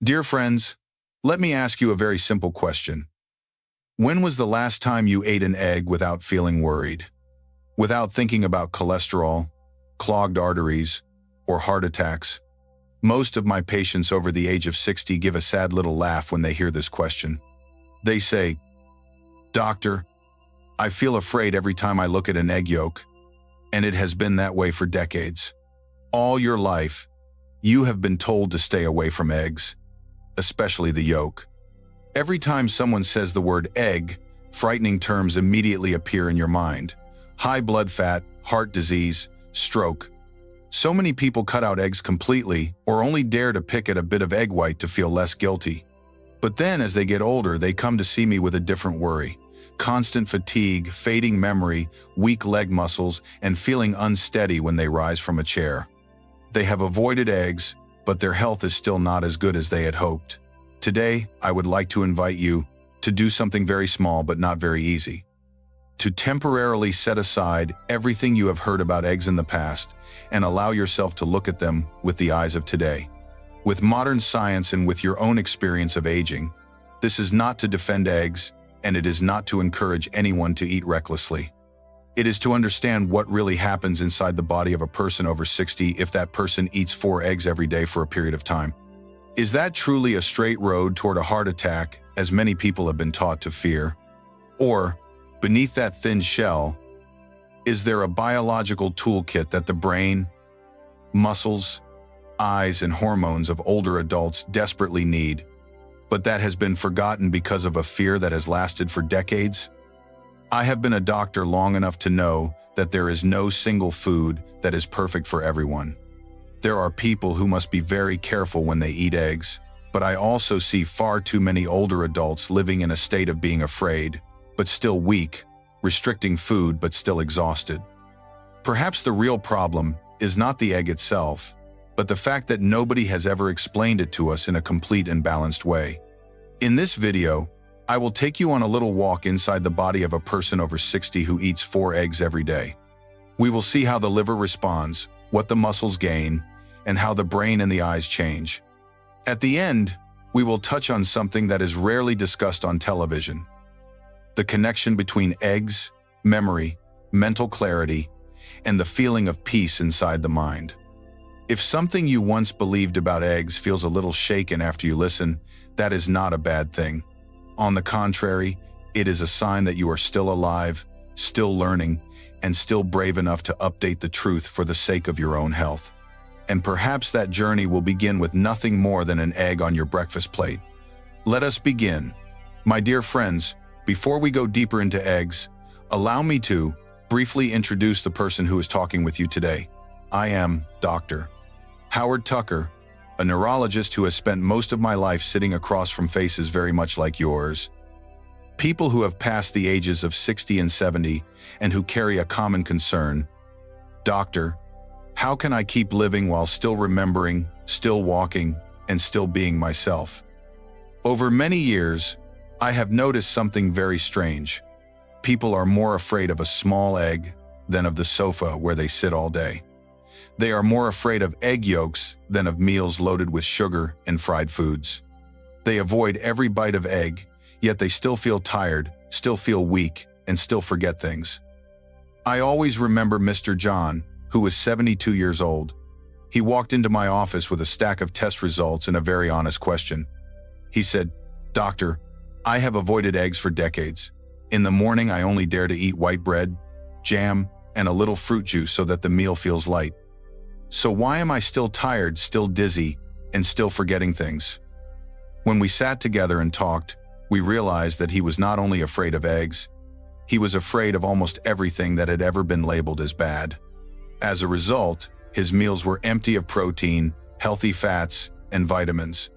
Dear friends, let me ask you a very simple question. When was the last time you ate an egg without feeling worried? Without thinking about cholesterol, clogged arteries, or heart attacks? Most of my patients over the age of 60 give a sad little laugh when they hear this question. They say, "Doctor, I feel afraid every time I look at an egg yolk, and it has been that way for decades. All your life, you have been told to stay away from eggs, especially the yolk. Every time someone says the word egg, frightening terms immediately appear in your mind. High blood fat, heart disease, stroke. So many people cut out eggs completely or only dare to pick at a bit of egg white to feel less guilty. But then as they get older, they come to see me with a different worry. Constant fatigue, fading memory, weak leg muscles, and feeling unsteady when they rise from a chair. They have avoided eggs, but their health is still not as good as they had hoped. Today, I would like to invite you to do something very small but not very easy. To temporarily set aside everything you have heard about eggs in the past and allow yourself to look at them with the eyes of today. With modern science and with your own experience of aging, this is not to defend eggs, and it is not to encourage anyone to eat recklessly. It is to understand what really happens inside the body of a person over 60 if that person eats 4 eggs every day for a period of time. Is that truly a straight road toward a heart attack, as many people have been taught to fear? Or, beneath that thin shell, is there a biological toolkit that the brain, muscles, eyes, and hormones of older adults desperately need, but that has been forgotten because of a fear that has lasted for decades? I have been a doctor long enough to know that there is no single food that is perfect for everyone. There are people who must be very careful when they eat eggs, but I also see far too many older adults living in a state of being afraid, but still weak, restricting food but still exhausted. Perhaps the real problem is not the egg itself, but the fact that nobody has ever explained it to us in a complete and balanced way. In this video, I will take you on a little walk inside the body of a person over 60 who eats 4 eggs every day. We will see how the liver responds, what the muscles gain, and how the brain and the eyes change. At the end, we will touch on something that is rarely discussed on television: the connection between eggs, memory, mental clarity, and the feeling of peace inside the mind. If something you once believed about eggs feels a little shaken after you listen, that is not a bad thing. On the contrary, it is a sign that you are still alive, still learning, and still brave enough to update the truth for the sake of your own health. And perhaps that journey will begin with nothing more than an egg on your breakfast plate. Let us begin. My dear friends, before we go deeper into eggs, allow me to briefly introduce the person who is talking with you today. I am Dr. Howard Tucker, a neurologist who has spent most of my life sitting across from faces very much like yours. People who have passed the ages of 60 and 70 and who carry a common concern. Doctor, how can I keep living while still remembering, still walking, and still being myself? Over many years, I have noticed something very strange. People are more afraid of a small egg than of the sofa where they sit all day. They are more afraid of egg yolks than of meals loaded with sugar and fried foods. They avoid every bite of egg, yet they still feel tired, still feel weak, and still forget things. I always remember Mr. John, who was 72 years old. He walked into my office with a stack of test results and a very honest question. He said, "Doctor, I have avoided eggs for decades. In the morning, I only dare to eat white bread, jam, and a little fruit juice so that the meal feels light. So why am I still tired, still dizzy, and still forgetting things?" When we sat together and talked, we realized that he was not only afraid of eggs, he was afraid of almost everything that had ever been labeled as bad. As a result, his meals were empty of protein, healthy fats, and vitamins.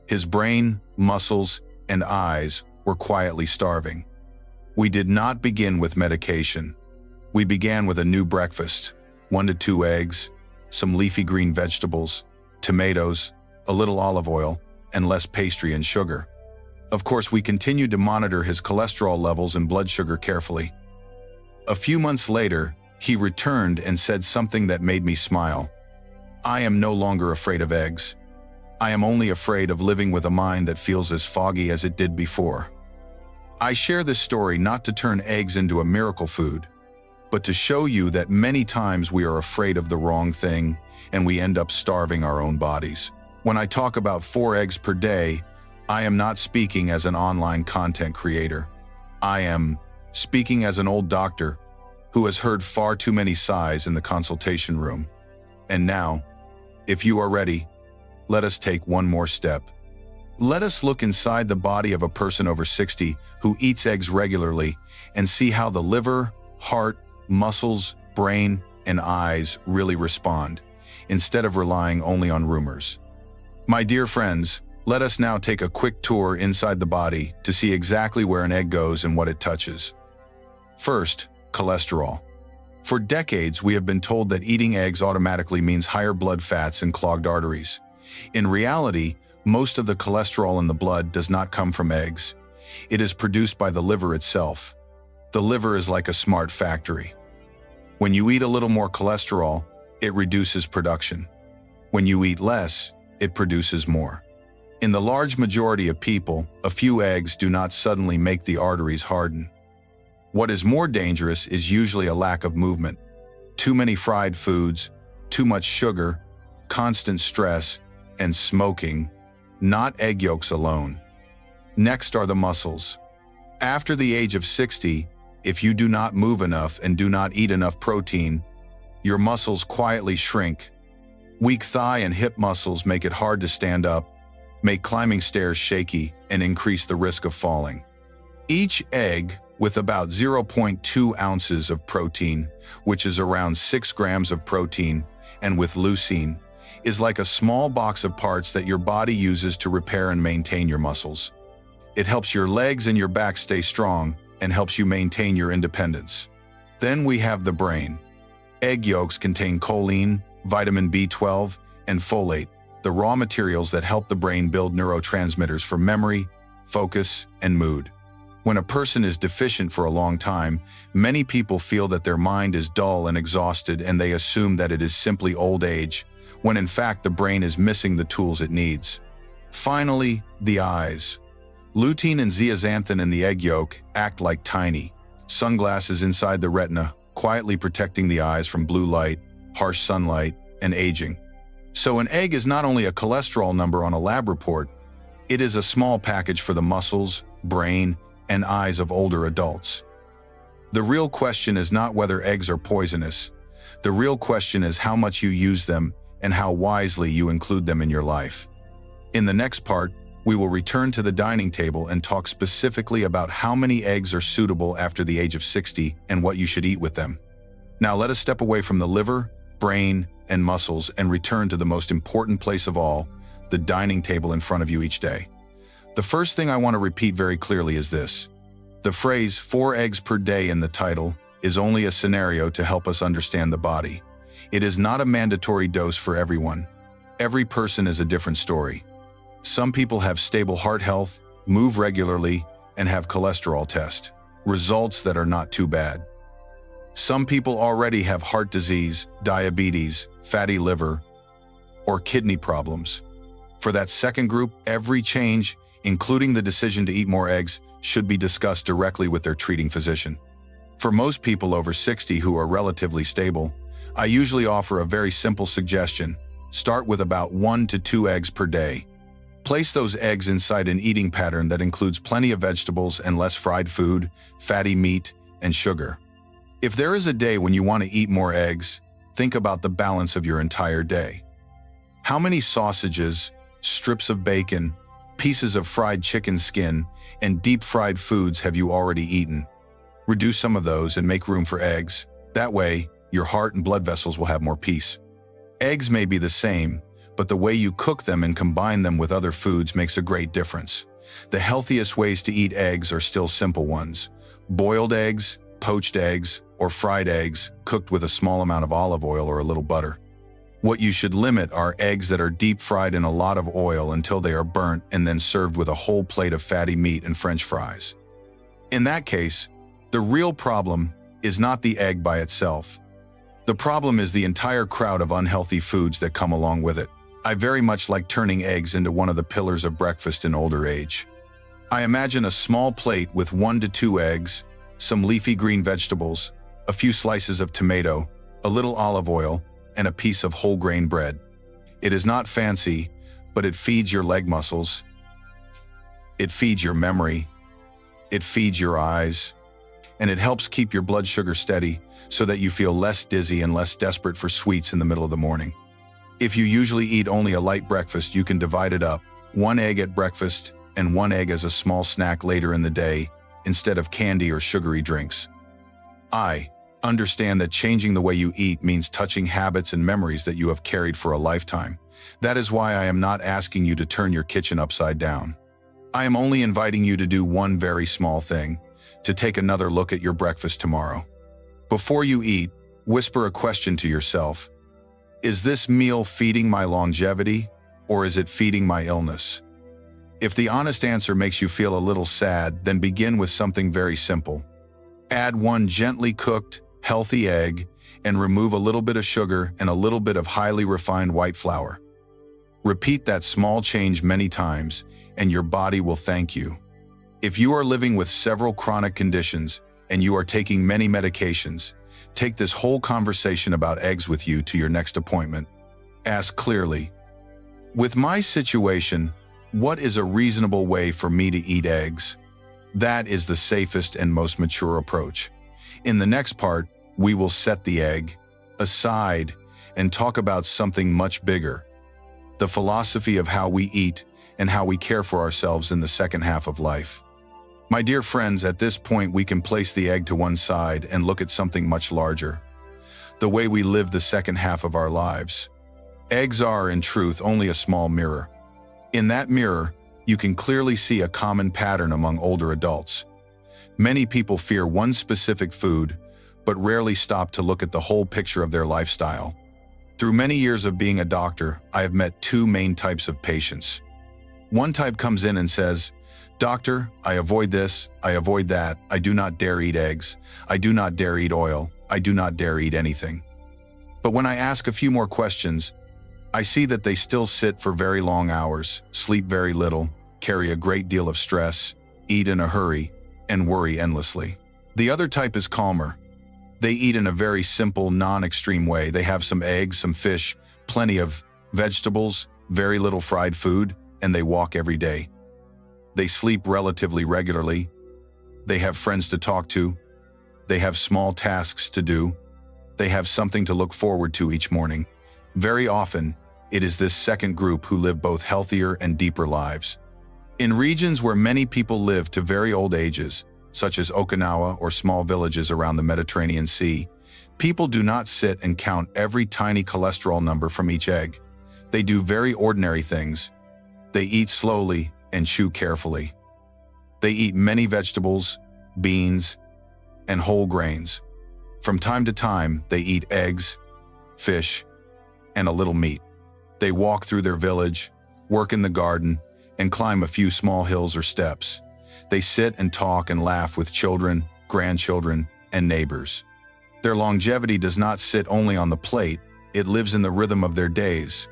His brain, muscles, and eyes were quietly starving. We did not begin with medication. We began with a new breakfast, 1 to 2 eggs, some leafy green vegetables, tomatoes, a little olive oil, and less pastry and sugar. Of course, we continued to monitor his cholesterol levels and blood sugar carefully. A few months later, he returned and said something that made me smile. "I am no longer afraid of eggs. I am only afraid of living with a mind that feels as foggy as it did before. I share this story not to turn eggs into a miracle food, but to show you that many times we are afraid of the wrong thing and we end up starving our own bodies. When I talk about 4 eggs per day, I am not speaking as an online content creator. I am speaking as an old doctor who has heard far too many sighs in the consultation room. And now, if you are ready, let us take one more step. Let us look inside the body of a person over 60 who eats eggs regularly and see how the liver, heart, muscles, brain, and eyes really respond, instead of relying only on rumors. My dear friends, let us now take a quick tour inside the body to see exactly where an egg goes and what it touches. First, cholesterol. For decades, we have been told that eating eggs automatically means higher blood fats and clogged arteries. In reality, most of the cholesterol in the blood does not come from eggs. It is produced by the liver itself. The liver is like a smart factory. When you eat a little more cholesterol, it reduces production. When you eat less, it produces more. In the large majority of people, a few eggs do not suddenly make the arteries harden. What is more dangerous is usually a lack of movement. Too many fried foods, too much sugar, constant stress, and smoking, not egg yolks alone. Next are the muscles. After the age of 60, if you do not move enough and do not eat enough protein, your muscles quietly shrink. Weak thigh and hip muscles make it hard to stand up, make climbing stairs shaky, and increase the risk of falling. Each egg, with about 0.2 ounces of protein, which is around 6 grams of protein, and with leucine, is like a small box of parts that your body uses to repair and maintain your muscles. It helps your legs and your back stay strong and helps you maintain your independence. Then we have the brain. Egg yolks contain choline, vitamin B12, and folate, the raw materials that help the brain build neurotransmitters for memory, focus, and mood. When a person is deficient for a long time, many people feel that their mind is dull and exhausted and they assume that it is simply old age, when in fact the brain is missing the tools it needs. Finally, the eyes. Lutein and zeaxanthin in the egg yolk act like tiny sunglasses inside the retina, quietly protecting the eyes from blue light, harsh sunlight, and aging. So an egg is not only a cholesterol number on a lab report, it is a small package for the muscles, brain, and eyes of older adults. The real question is not whether eggs are poisonous. The real question is how much you use them and how wisely you include them in your life. In the next part, we will return to the dining table and talk specifically about how many eggs are suitable after the age of 60 and what you should eat with them. Now let us step away from the liver, brain, and muscles and return to the most important place of all, the dining table in front of you each day. The first thing I want to repeat very clearly is this. The phrase 4 eggs per day in the title is only a scenario to help us understand the body. It is not a mandatory dose for everyone. Every person is a different story. Some people have stable heart health, move regularly, and have cholesterol test results that are not too bad. Some people already have heart disease, diabetes, fatty liver, or kidney problems. For that second group, every change, including the decision to eat more eggs, should be discussed directly with their treating physician. For most people over 60 who are relatively stable, I usually offer a very simple suggestion. Start with about 1 to 2 eggs per day. Place those eggs inside an eating pattern that includes plenty of vegetables and less fried food, fatty meat, and sugar. If there is a day when you want to eat more eggs, think about the balance of your entire day. How many sausages, strips of bacon, pieces of fried chicken skin, and deep-fried foods have you already eaten? Reduce some of those and make room for eggs. That way, your heart and blood vessels will have more peace. Eggs may be the same, but the way you cook them and combine them with other foods makes a great difference. The healthiest ways to eat eggs are still simple ones. Boiled eggs, poached eggs, or fried eggs cooked with a small amount of olive oil or a little butter. What you should limit are eggs that are deep fried in a lot of oil until they are burnt and then served with a whole plate of fatty meat and French fries. In that case, the real problem is not the egg by itself. The problem is the entire crowd of unhealthy foods that come along with it. I very much like turning eggs into one of the pillars of breakfast in older age. I imagine a small plate with 1 to 2 eggs, some leafy green vegetables, a few slices of tomato, a little olive oil, and a piece of whole grain bread. It is not fancy, but it feeds your leg muscles. It feeds your memory. It feeds your eyes. And it helps keep your blood sugar steady so that you feel less dizzy and less desperate for sweets in the middle of the morning. If you usually eat only a light breakfast, you can divide it up, 1 egg at breakfast and 1 egg as a small snack later in the day instead of candy or sugary drinks. I understand that changing the way you eat means touching habits and memories that you have carried for a lifetime. That is why I am not asking you to turn your kitchen upside down. I am only inviting you to do one very small thing, to take another look at your breakfast tomorrow. Before you eat, whisper a question to yourself. Is this meal feeding my longevity, or is it feeding my illness? If the honest answer makes you feel a little sad, then begin with something very simple. Add 1 gently cooked, healthy egg, and remove a little bit of sugar and a little bit of highly refined white flour. Repeat that small change many times, and your body will thank you. If you are living with several chronic conditions and you are taking many medications, take this whole conversation about eggs with you to your next appointment. Ask clearly, with my situation, what is a reasonable way for me to eat eggs? That is the safest and most mature approach. In the next part, we will set the egg aside and talk about something much bigger, the philosophy of how we eat and how we care for ourselves in the second half of life. My dear friends, at this point we can place the egg to one side and look at something much larger, the way we live the second half of our lives. Eggs are, in truth, only a small mirror. In that mirror, you can clearly see a common pattern among older adults. Many people fear one specific food, but rarely stop to look at the whole picture of their lifestyle. Through many years of being a doctor, I have met 2 main types of patients. One type comes in and says, "Doctor, I avoid this, I avoid that, I do not dare eat eggs, I do not dare eat oil, I do not dare eat anything." But when I ask a few more questions, I see that they still sit for very long hours, sleep very little, carry a great deal of stress, eat in a hurry, and worry endlessly. The other type is calmer. They eat in a very simple, non-extreme way. They have some eggs, some fish, plenty of vegetables, very little fried food, and they walk every day. They sleep relatively regularly. They have friends to talk to. They have small tasks to do. They have something to look forward to each morning. Very often, it is this second group who live both healthier and deeper lives. In regions where many people live to very old ages, such as Okinawa or small villages around the Mediterranean Sea, people do not sit and count every tiny cholesterol number from each egg. They do very ordinary things. They eat slowly and chew carefully. They eat many vegetables, beans, and whole grains. From time to time, they eat eggs, fish, and a little meat. They walk through their village, work in the garden, and climb a few small hills or steps. They sit and talk and laugh with children, grandchildren, and neighbors. Their longevity does not sit only on the plate, it lives in the rhythm of their days.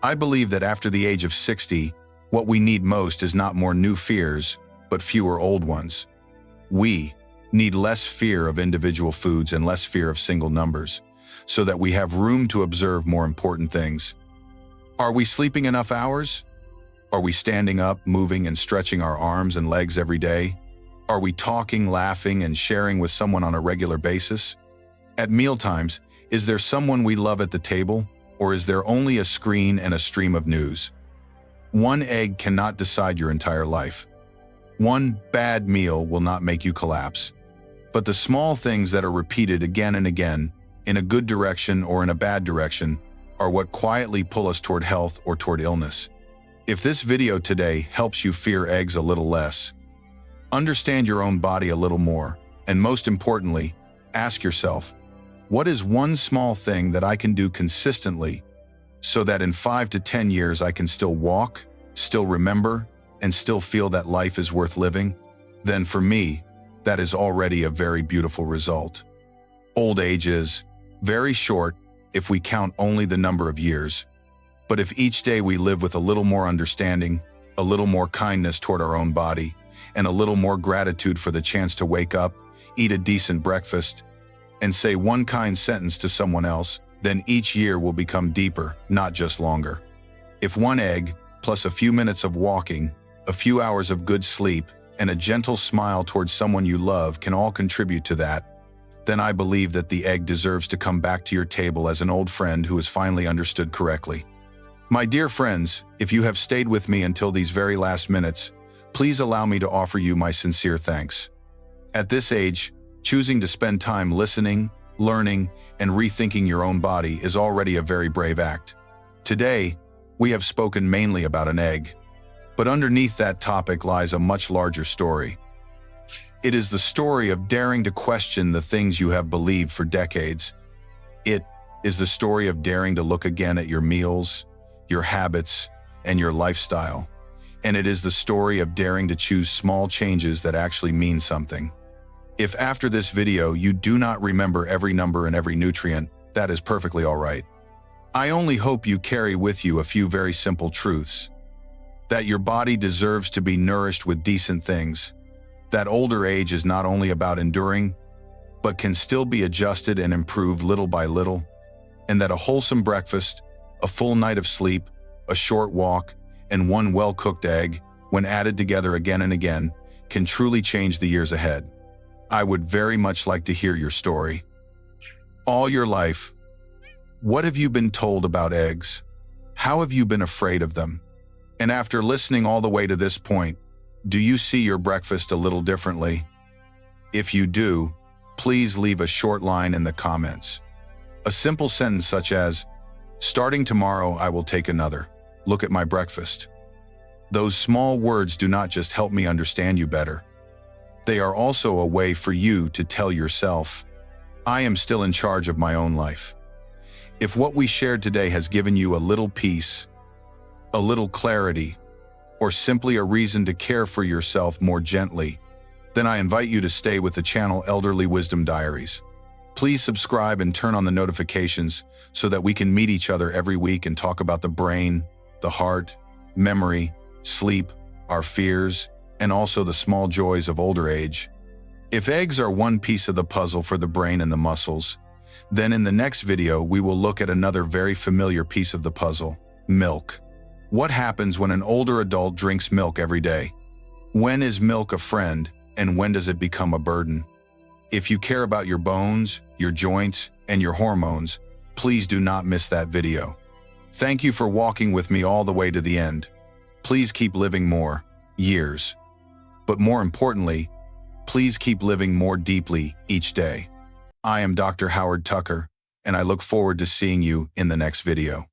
I believe that after the age of 60, what we need most is not more new fears, but fewer old ones. We need less fear of individual foods and less fear of single numbers, so that we have room to observe more important things. Are we sleeping enough hours? Are we standing up, moving and stretching our arms and legs every day? Are we talking, laughing, and sharing with someone on a regular basis? At mealtimes, is there someone we love at the table, or is there only a screen and a stream of news? One egg cannot decide your entire life. One bad meal will not make you collapse. But the small things that are repeated again and again, in a good direction or in a bad direction, are what quietly pull us toward health or toward illness. If this video today helps you fear eggs a little less, understand your own body a little more, and most importantly, ask yourself, what is one small thing that I can do consistently so that in 5 to 10 years I can still walk, still remember, and still feel that life is worth living? Then for me, that is already a very beautiful result. Old age is very short if we count only the number of years, But if each day we live with a little more understanding, a little more kindness toward our own body, and a little more gratitude for the chance to wake up, eat a decent breakfast, and say one kind sentence to someone else, then each year will become deeper, not just longer. If one egg, plus a few minutes of walking, a few hours of good sleep, and a gentle smile towards someone you love can all contribute to that, then I believe that the egg deserves to come back to your table as an old friend who has finally understood correctly. My dear friends, if you have stayed with me until these very last minutes, please allow me to offer you my sincere thanks. At this age, choosing to spend time listening, learning, and rethinking your own body is already a very brave act. Today, we have spoken mainly about an egg, but underneath that topic lies a much larger story. It is the story of daring to question the things you have believed for decades. It is the story of daring to look again at your meals, your habits, and your lifestyle. And it is the story of daring to choose small changes that actually mean something. If after this video you do not remember every number and every nutrient, that is perfectly all right. I only hope you carry with you a few very simple truths. That your body deserves to be nourished with decent things. That older age is not only about enduring, but can still be adjusted and improved little by little. And that a wholesome breakfast, a full night of sleep, a short walk, and one well-cooked egg, when added together again and again, can truly change the years ahead. I would very much like to hear your story. All your life, what have you been told about eggs? How have you been afraid of them? And after listening all the way to this point, do you see your breakfast a little differently? If you do, please leave a short line in the comments. A simple sentence such as, "Starting tomorrow, I will take another look at my breakfast." Those small words do not just help me understand you better. They are also a way for you to tell yourself, I am still in charge of my own life. If what we shared today has given you a little peace, a little clarity, or simply a reason to care for yourself more gently, then I invite you to stay with the channel Elderly Wisdom Diaries. Please subscribe and turn on the notifications so that we can meet each other every week and talk about the brain, the heart, memory, sleep, our fears, and also the small joys of older age. If eggs are one piece of the puzzle for the brain and the muscles, then in the next video we will look at another very familiar piece of the puzzle, milk. What happens when an older adult drinks milk every day? When is milk a friend, and when does it become a burden? If you care about your bones, your joints, and your hormones, please do not miss that video. Thank you for walking with me all the way to the end. Please keep living more years. But more importantly, please keep living more deeply each day. I am Dr. Howard Tucker, and I look forward to seeing you in the next video.